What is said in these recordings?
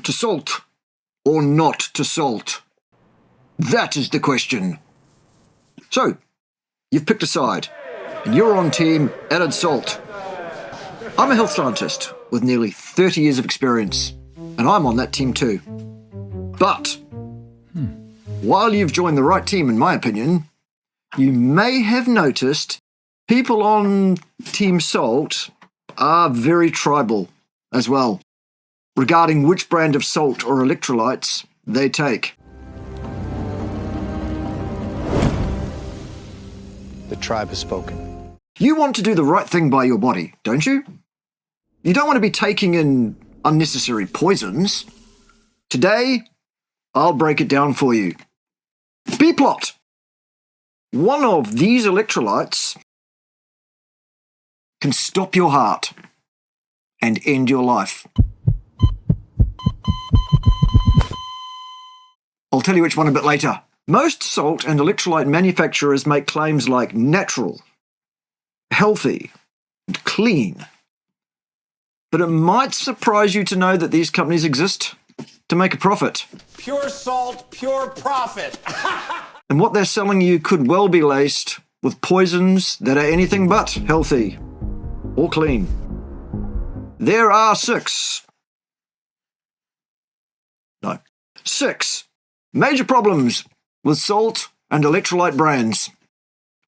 To salt or not to salt? That is the question. So, you've picked a side, and you're on team added salt. I'm a health scientist with nearly 30 years of experience, and I'm on that team too. But, while you've joined the right team in my opinion, you may have noticed people on Team Salt are very tribal as well, regarding which brand of salt or electrolytes they take. The tribe has spoken. You want to do the right thing by your body, don't you? You don't want to be taking in unnecessary poisons. Today, I'll break it down for you. B-plot. One of these electrolytes can stop your heart and end your life. I'll tell you which one a bit later. Most salt and electrolyte manufacturers make claims like natural, healthy, and clean. But it might surprise you to know that these companies exist to make a profit. Pure salt, pure profit. And what they're selling you could well be laced with poisons that are anything but healthy or clean. There are six major problems with salt and electrolyte brands.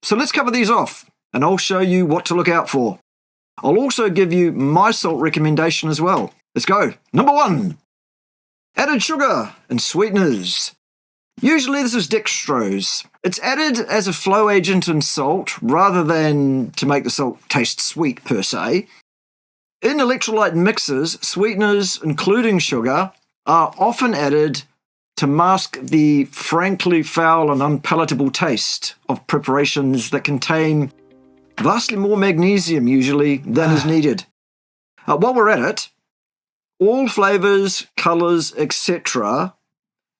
So let's cover these off, and I'll show you what to look out for. I'll also give you my salt recommendation as well. Let's go. Number 1, added sugar and sweeteners. Usually this is dextrose. It's added as a flow agent in salt rather than to make the salt taste sweet per se. In electrolyte mixes, sweeteners, including sugar, are often added to mask the frankly foul and unpalatable taste of preparations that contain vastly more magnesium usually than is needed. While we're at it, all flavours, colours, etc.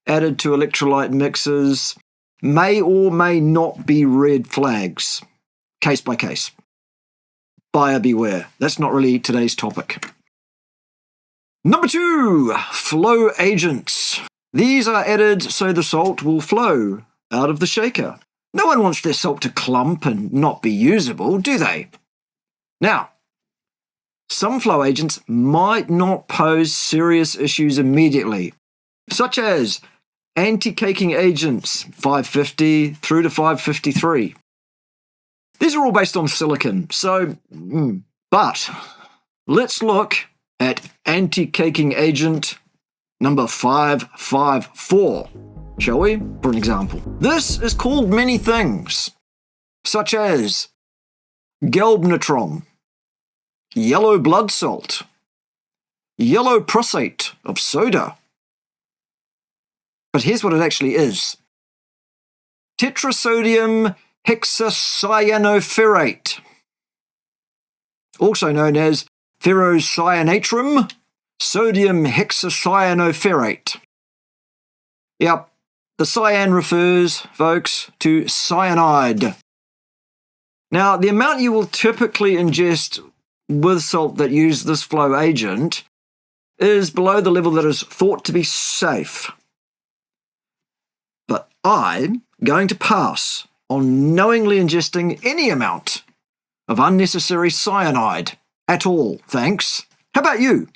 added to electrolyte mixes may or may not be red flags, case by case. Buyer beware. That's not really today's topic. Number 2, flow agents. These are added so the salt will flow out of the shaker. No one wants their salt to clump and not be usable, do they? Now, some flow agents might not pose serious issues immediately, such as anti-caking agents 550 through to 553. These are all based on silicon, but let's look at anti-caking agent number 554, shall we? For an example. This is called many things, such as galbanitron, yellow blood salt, yellow prussate of soda. But here's what it actually is. Tetrasodium hexacyanoferrate, also known as ferrocyanatrum sodium hexacyanoferrate. Yep, the cyan refers, folks, to cyanide. Now, the amount you will typically ingest with salt that use this flow agent is below the level that is thought to be safe. But I'm going to pass on knowingly ingesting any amount of unnecessary cyanide at all, thanks. How about you?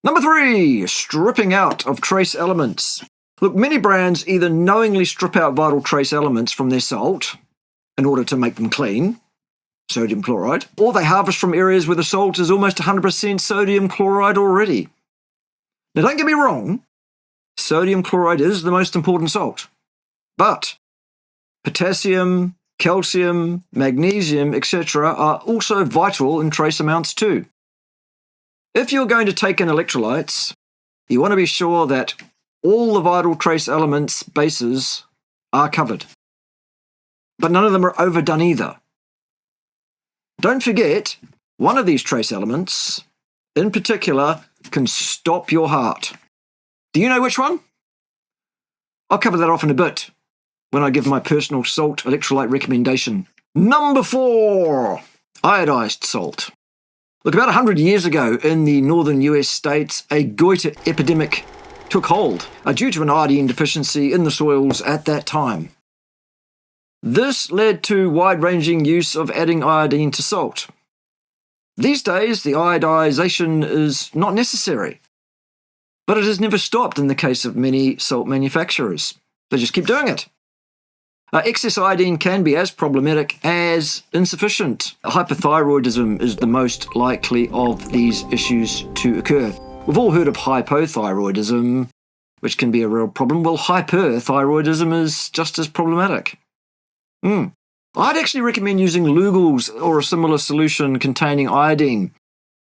Number 3, stripping out of trace elements. Look, many brands either knowingly strip out vital trace elements from their salt in order to make them clean, sodium chloride, or they harvest from areas where the salt is almost 100% sodium chloride already. Now, don't get me wrong, sodium chloride is the most important salt, but potassium, calcium, magnesium, etc. are also vital in trace amounts too. If you're going to take in electrolytes, you want to be sure that all the vital trace elements bases are covered. But none of them are overdone either. Don't forget, one of these trace elements, in particular, can stop your heart. Do you know which one? I'll cover that off in a bit when I give my personal salt electrolyte recommendation. Number 4, iodized salt. Look, about 100 years ago in the northern US states, a goiter epidemic took hold due to an iodine deficiency in the soils at that time. This led to wide-ranging use of adding iodine to salt. These days, the iodization is not necessary, but it has never stopped in the case of many salt manufacturers. They just keep doing it. Excess iodine can be as problematic as insufficient. Hypothyroidism is the most likely of these issues to occur. We've all heard of hypothyroidism, which can be a real problem. Well, hyperthyroidism is just as problematic. I'd actually recommend using Lugol's or a similar solution containing iodine.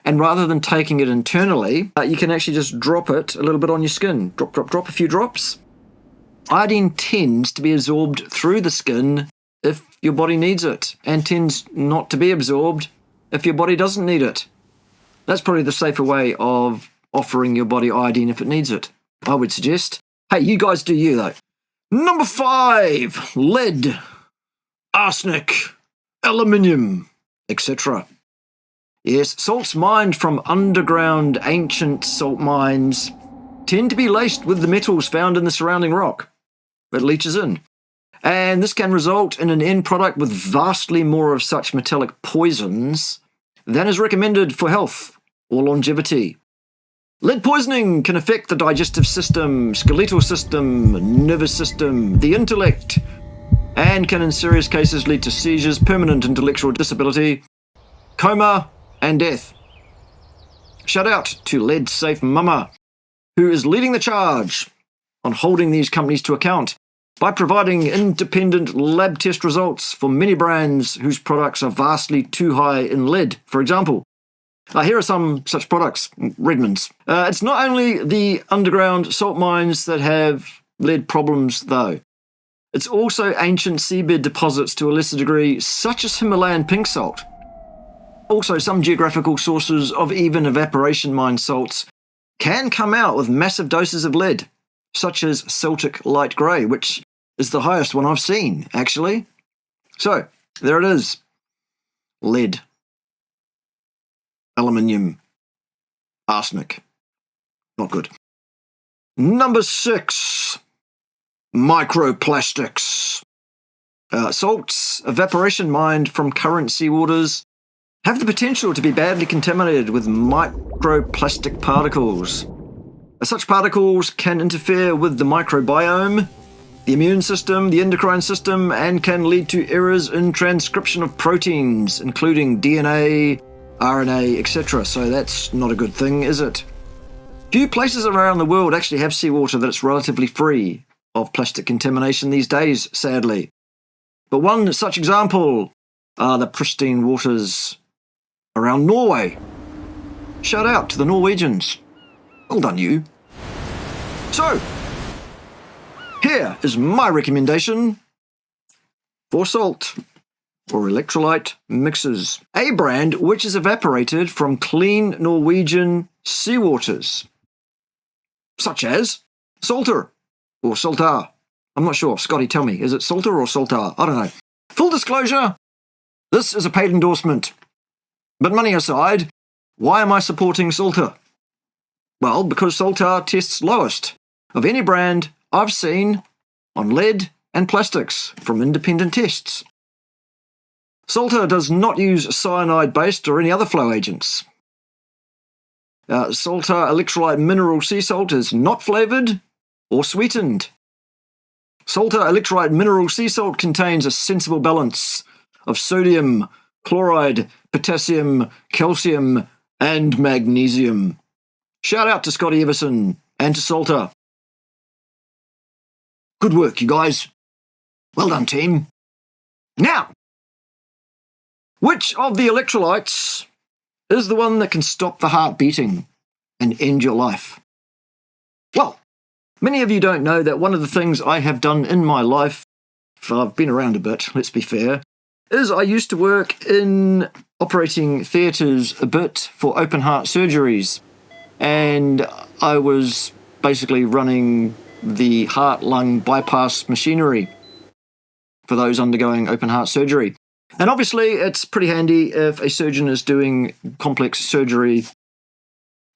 And rather than taking it internally, you can actually just drop it a little bit on your skin. Drop, drop, drop, a few drops. Iodine tends to be absorbed through the skin if your body needs it, and tends not to be absorbed if your body doesn't need it. That's probably the safer way of offering your body iodine if it needs it, I would suggest. Hey, you guys do you, though. Number 5, lead, arsenic, aluminium, etc. Yes, salts mined from underground ancient salt mines tend to be laced with the metals found in the surrounding rock. It leaches in. And this can result in an end product with vastly more of such metallic poisons than is recommended for health or longevity. Lead poisoning can affect the digestive system, skeletal system, nervous system, the intellect, and can in serious cases lead to seizures, permanent intellectual disability, coma, and death. Shout out to Lead Safe Mama, who is leading the charge on holding these companies to account by providing independent lab test results for many brands whose products are vastly too high in lead. For example, here are some such products. Redmond's. It's not only the underground salt mines that have lead problems, though. It's also ancient seabed deposits to a lesser degree, such as Himalayan pink salt. Also, some geographical sources of even evaporation mine salts can come out with massive doses of lead, such as Celtic light grey, which is the highest one I've seen, actually. So, there it is. Lead, aluminium, arsenic. Not good. Number 6, microplastics. Salts, evaporation mined from current seawaters, have the potential to be badly contaminated with microplastic particles. Such particles can interfere with the microbiome, the immune system, the endocrine system, and can lead to errors in transcription of proteins, including DNA, RNA, etc. So that's not a good thing, is it? Few places around the world actually have seawater that's relatively free of plastic contamination these days, sadly. But one such example are the pristine waters around Norway. Shout out to the Norwegians. Well done, you. So, here is my recommendation for salt or electrolyte mixes. A brand which is evaporated from clean Norwegian seawaters, such as Salter or Saltar. I'm not sure. Scotty, tell me, is it Salter or Saltar? I don't know. Full disclosure, this is a paid endorsement. But money aside, why am I supporting Salter? Well, because Saltar tests lowest of any brand I've seen on lead and plastics from independent tests. Salter does not use cyanide-based or any other flow agents. Salter electrolyte mineral sea salt is not flavoured or sweetened. Salter electrolyte mineral sea salt contains a sensible balance of sodium, chloride, potassium, calcium, and magnesium. Shout out to Scotty Everson and to Salter. Good work, you guys. Well done, team. Now, which of the electrolytes is the one that can stop the heart beating and end your life? Well, many of you don't know that one of the things I have done in my life, I've been around a bit, let's be fair, is I used to work in operating theatres a bit for open heart surgeries. And I was basically running the heart-lung bypass machinery for those undergoing open heart surgery. And obviously, it's pretty handy if a surgeon is doing complex surgery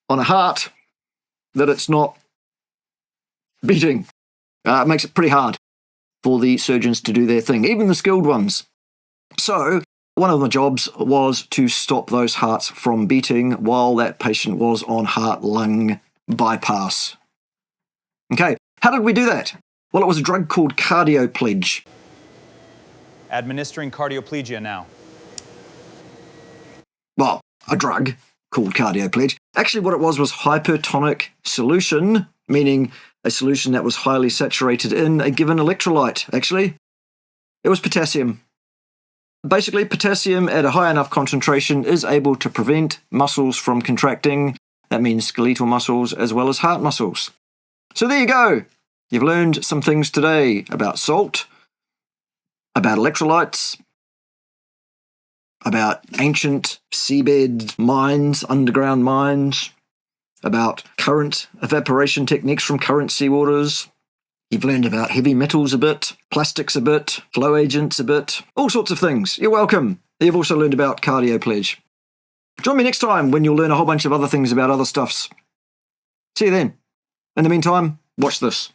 on a heart that it's not beating. It makes it pretty hard for the surgeons to do their thing, even the skilled ones. So one of the jobs was to stop those hearts from beating while that patient was on heart-lung bypass. Okay, how did we do that? Well, it was a drug called cardiopledge. Administering cardioplegia now. Well, a drug called cardiopledge. Actually, what it was hypertonic solution, meaning a solution that was highly saturated in a given electrolyte, actually. It was potassium. Basically, potassium at a high enough concentration is able to prevent muscles from contracting. That means skeletal muscles as well as heart muscles. So there you go. You've learned some things today about salt, about electrolytes, about ancient seabed mines, underground mines, about current evaporation techniques from current seawaters. You've learned about heavy metals a bit, plastics a bit, flow agents a bit, all sorts of things. You're welcome. You've also learned about cardiopledge. Join me next time when you'll learn a whole bunch of other things about other stuffs. See you then. In the meantime, watch this.